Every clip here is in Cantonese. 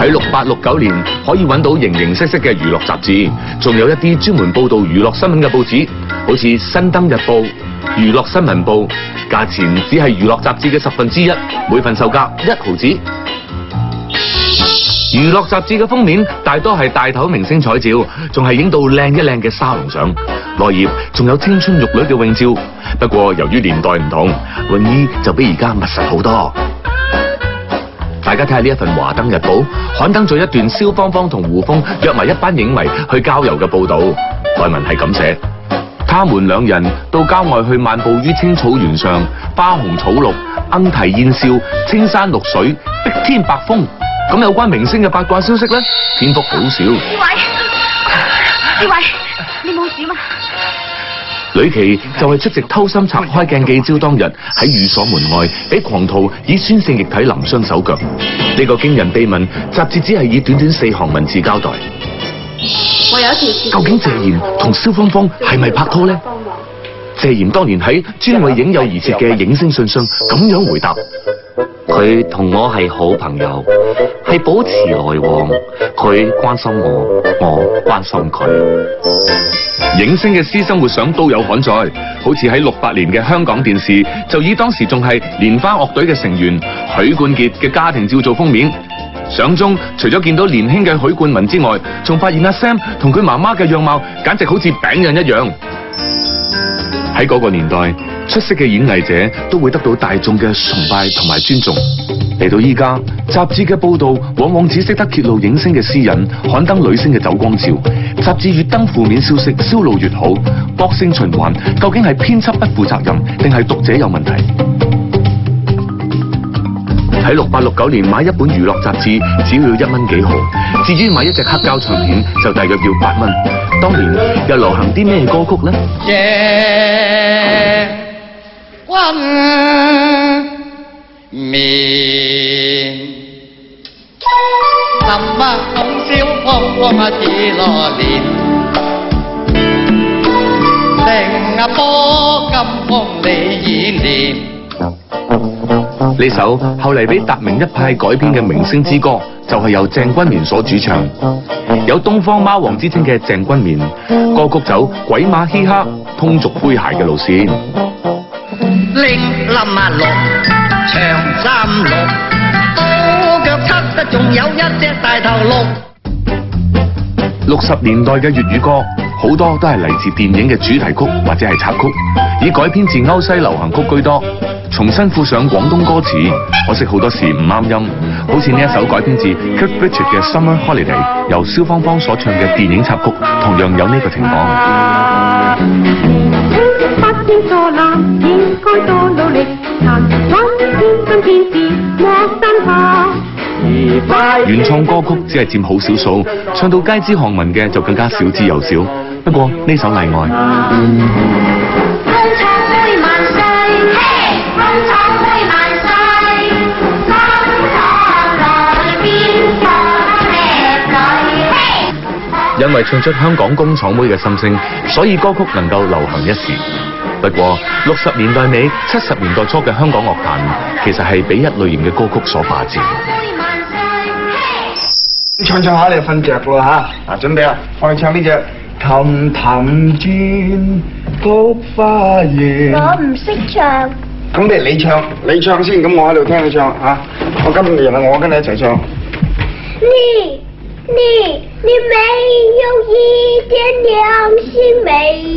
喺68、69年可以揾到形形色色嘅娛樂雜誌，仲有一啲專門報導娛樂新聞嘅報紙，好似《新登日報》、《娛樂新聞報》，價錢只係娛樂雜誌嘅1/10，每份售價1毫子。娛樂雜誌嘅封面大多係大頭明星彩照，仲係影到靚一靚嘅沙龍相，內頁仲有青春玉女嘅泳照。不過由於年代唔同，泳衣就比而家密實好多。大家睇下呢一份《華燈日報》刊登咗一段蕭芳芳同胡楓約埋一班影迷去郊遊嘅報導，內文係咁寫：他們兩人到郊外去漫步於青草原上，花紅草綠，鶯啼燕笑，青山綠水，碧天白風。咁有關明星嘅八卦消息咧，篇幅好少。志偉，你冇事嘛？呂奇就係出席偷心拆開鏡記招當日喺寓所門外俾狂徒以酸性液體淋傷手腳。呢個驚人秘聞，雜誌只係以短短4行文字交代。我有一條事。究竟謝賢同蕭芳芳係咪拍拖呢？謝賢當年喺專為影友而設嘅影星信箱咁樣回答：佢同我係好朋友，係保持來往，佢關心我，我關心佢。影星嘅私生活相都有刊載，好似喺68年嘅香港電視就以當時仲係蓮花樂隊嘅成員許冠傑嘅家庭照做封面。相中除咗見到年輕嘅許冠文之外，仲發現阿 Sam 同佢媽媽嘅樣貌簡直好似餅印一樣。喺嗰個年代，出色嘅演藝者都會得到大眾嘅崇拜同埋尊重。嚟到依家，雜誌嘅報導往往只識得揭露影星嘅私隱，刊登女星嘅走光照。雜誌越登負面消息，銷路越好。惡性循環，究竟係編輯不負責任，定係讀者有問題？喺68、69年買一本娛樂雜誌只要1蚊幾毫，至於買一隻黑膠唱片就大約要8蚊。當年又流行啲咩歌曲呢？夜君眠，什麼紅燒風啊似羅蓮，令啊波金風你演練。呢首後嚟俾達明一派改編嘅《明星之歌》，就係由鄭君綿所主唱，有東方貓王之稱嘅鄭君綿，歌曲走鬼馬嘻哈、通俗詼諧嘅路線。拎冧啊綠，長衫綠，刀腳七得仲有一隻大頭鹿。60年代嘅粵語歌，好多都係嚟自電影嘅主題曲或者係插曲，以改編自歐西流行曲居多。重新附上廣東歌詞，可惜好多時唔啱音，好似呢一首改編自 Cliff Richard 嘅 Summer Holiday， 由蕭芳芳所唱嘅電影插曲，同樣有呢個情況。原創歌曲只係佔好少數，唱到街知巷聞嘅就更加少之又少。不過呢首例外。因為唱出香港工廠妹嘅心聲，所以歌曲能夠流行一時。不過60年代尾、70年代初嘅香港樂壇，其實係俾一類型嘅歌曲所霸佔。唱唱下你就瞓着咯嚇！嗱，準備啦，我哋唱呢隻《氹氹轉菊花園》。我唔識唱。咁不如你唱先，咁我喺度聽你唱嚇。我跟住我跟你一齊唱。你沒有一點良心，沒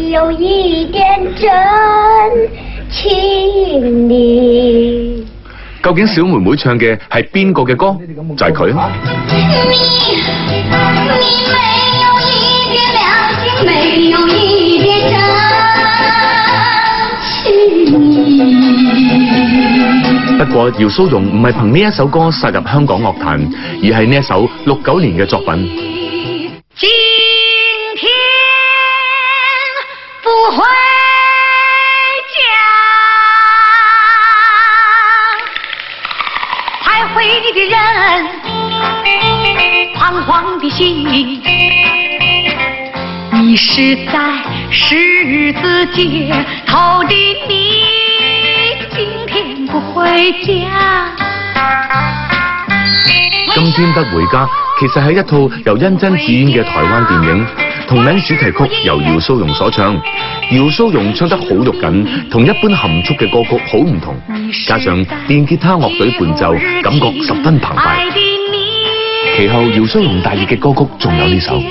有一點真情理。究竟小妹妹唱嘅係邊個嘅歌？就係佢啊！你沒有一點良心，沒有一點真情理。不過姚蘇蓉唔係憑呢一首歌殺入香港樂壇，而係呢一首69年嘅作品。今天不回家，徘徊的人，彷徨的心，你是在十字街头的你，今天不回家。今天不回家其實係一套由甄珍主演嘅台灣電影，同名主題曲由姚蘇蓉所唱。姚蘇蓉唱得好肉緊，同一般含蓄嘅歌曲好唔同，加上電吉他樂隊伴奏，感覺十分澎湃。其後姚蘇蓉大熱嘅歌曲仲有呢首。月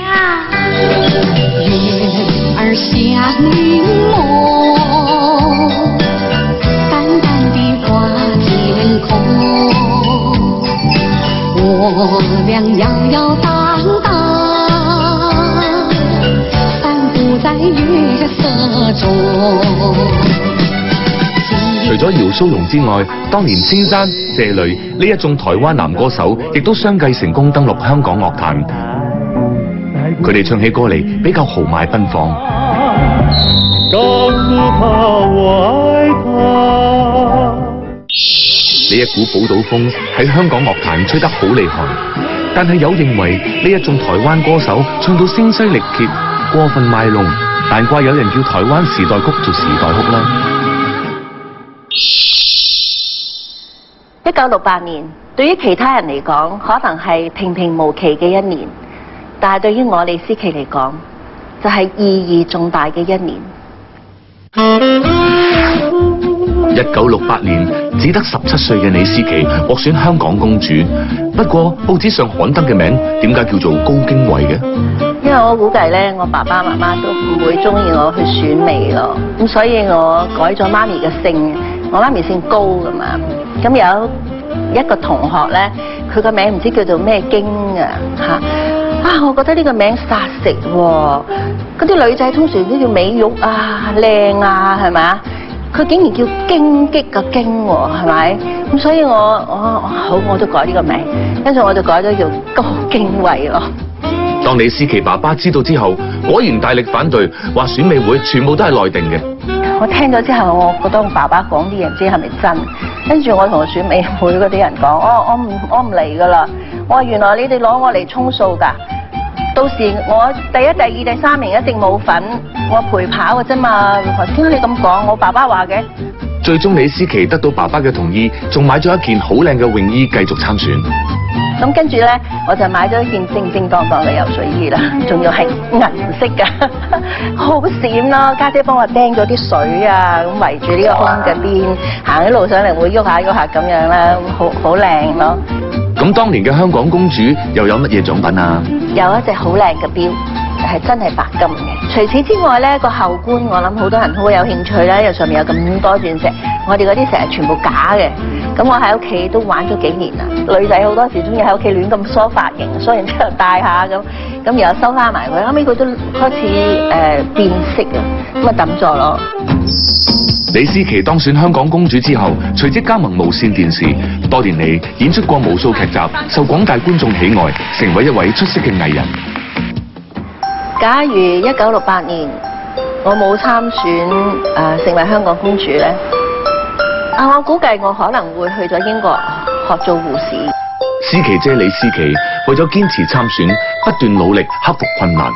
兒像檸檬，淡淡地掛天空，我倆搖搖蕩蕩，散步在月色中。除咗姚蘇蓉之外，當年先生、謝雷呢一眾台灣男歌手，亦都相繼成功登陸香港樂壇。佢哋唱起歌嚟比較豪邁奔放。告訴他我愛他。呢一股寶島風喺香港樂壇吹得好厲害，但係有認為呢一眾台灣歌手唱到聲嘶力竭、過分賣弄，難怪有人叫台灣時代曲做時代曲啦。1968年，對於其他人嚟講，可能係平平無奇嘅一年，但係對於我李思琪嚟講，就係意義重大嘅一年。1968年，只得17歲嘅李思琪獲選香港公主，不過報紙上刊登嘅名點解叫做高經緯嘅？因為我估計咧，我爸爸媽媽都唔會中意我去選美咯，咁所以我改咗媽咪嘅姓，我媽咪姓高噶嘛，咁有一個同學咧，佢個名唔知叫做咩經啊，我覺得呢個名殺食喎，嗰啲女仔通常都叫美玉啊、靚啊，係咪啊？佢竟然叫荊棘個荊喎，係咪？咁所以我都改呢個名，跟住我就改咗叫高經緯咯。當李思琪爸爸知道之後，果然大力反對，話選美會全部都係內定嘅。我聽咗之後，我覺得我爸爸講啲嘢唔知係咪真，跟住我同選美會嗰啲人講，我唔嚟噶啦。我話原來你哋攞我嚟充數㗎，到時我第一、第二、第三名一定冇份，我陪跑嘅啫嘛。點解你咁講？我爸爸話嘅。最終李思琪得到爸爸嘅同意，仲買咗一件好靚嘅泳衣繼續參選。咁跟住咧，我就買咗一件正正當當嘅游水衣啦，仲要係銀色㗎，好閃咯！家姐幫我釘咗啲水啊，咁圍住呢個胸嘅邊，行一路上嚟會喐下咁樣啦，好靚咯。咁當年嘅香港公主又有乜嘢獎品啊？有一隻好靚嘅錶，係真係白金嘅。除此之外咧，個後冠我諗好多人好有興趣啦，因為上面有咁多鑽石，我哋嗰啲成日全部假嘅。咁我喺屋企都玩咗幾年啦。女仔好多時中意喺屋企亂咁梳髮型，梳完之後戴下咁然後收翻埋佢，後尾佢都開始變色啊，咁啊抌咗咯。李思琪當選香港公主之後，隨即加盟無線電視，多年嚟演出過無數劇集，受廣大觀眾喜愛，成為一位出色嘅藝人。假如1968年我冇參選成為香港公主咧，我估計我可能會去咗英國學做護士。思琪姐李思琪為咗堅持參選，不斷努力克服困難。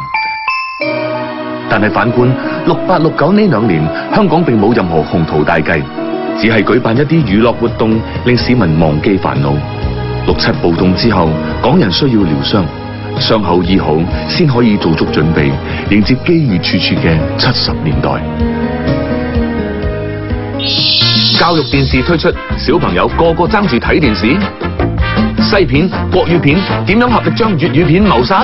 但係反觀68、69呢2年，香港並冇任何鴻圖大計，只係舉辦一啲娛樂活動，令市民忘記煩惱。67暴動之後，港人需要療傷，傷口醫好先可以做足準備，迎接機遇處處嘅70年代。教育電視推出，小朋友個個爭住睇電視。西片、國語片點樣合力將粵語片謀殺？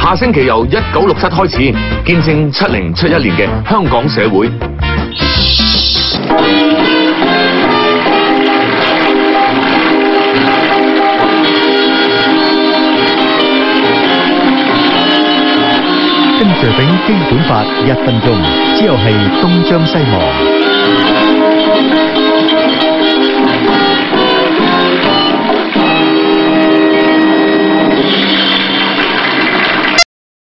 下星期由1967開始，見證70、71年嘅香港社會。跟住頂基本法1分鐘，之後係東張西望。